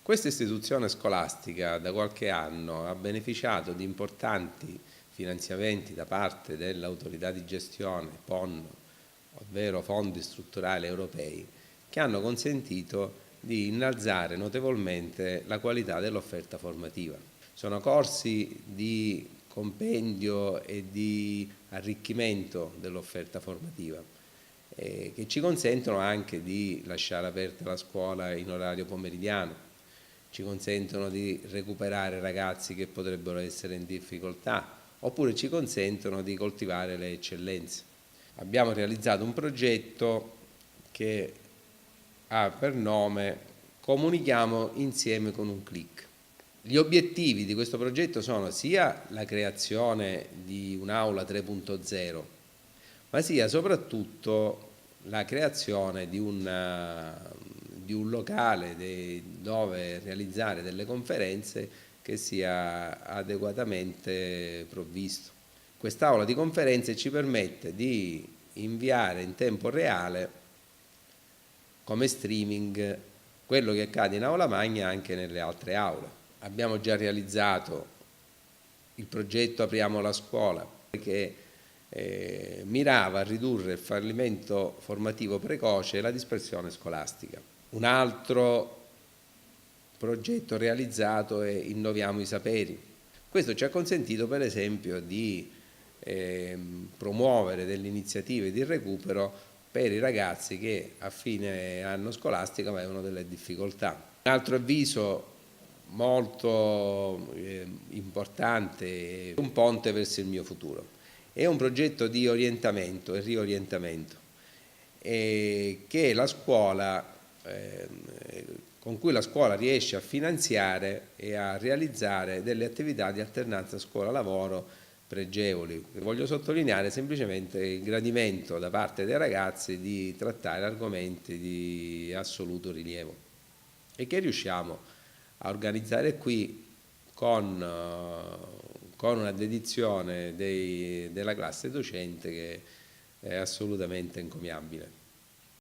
Questa istituzione scolastica da qualche anno ha beneficiato di importanti finanziamenti da parte dell'autorità di gestione PON, ovvero fondi strutturali europei, che hanno consentito di innalzare notevolmente la qualità dell'offerta formativa. Sono corsi di compendio e di arricchimento dell'offerta formativa che ci consentono anche di lasciare aperta la scuola in orario pomeridiano, ci consentono di recuperare ragazzi che potrebbero essere in difficoltà, oppure ci consentono di coltivare le eccellenze. Abbiamo realizzato un progetto che ha per nome Comunichiamo insieme con un click. Gli obiettivi di questo progetto sono sia la creazione di un'aula 3.0, ma sia soprattutto la creazione di un locale dove realizzare delle conferenze che sia adeguatamente provvisto. Quest'aula di conferenze ci permette di inviare in tempo reale come streaming quello che accade in aula magna anche nelle altre aule. Abbiamo già realizzato il progetto Apriamo la scuola, che mirava a ridurre il fallimento formativo precoce e la dispersione scolastica. Un altro progetto realizzato è Innoviamo i saperi. Questo ci ha consentito per esempio di promuovere delle iniziative di recupero per i ragazzi che a fine anno scolastico avevano delle difficoltà. Un altro avviso molto importante è Un ponte verso il mio futuro. È un progetto di orientamento e riorientamento che la scuola, con cui la scuola riesce a finanziare e a realizzare delle attività di alternanza scuola-lavoro pregevoli. Voglio sottolineare semplicemente il gradimento da parte dei ragazzi di trattare argomenti di assoluto rilievo e che riusciamo a organizzare qui con una dedizione della classe docente che è assolutamente encomiabile.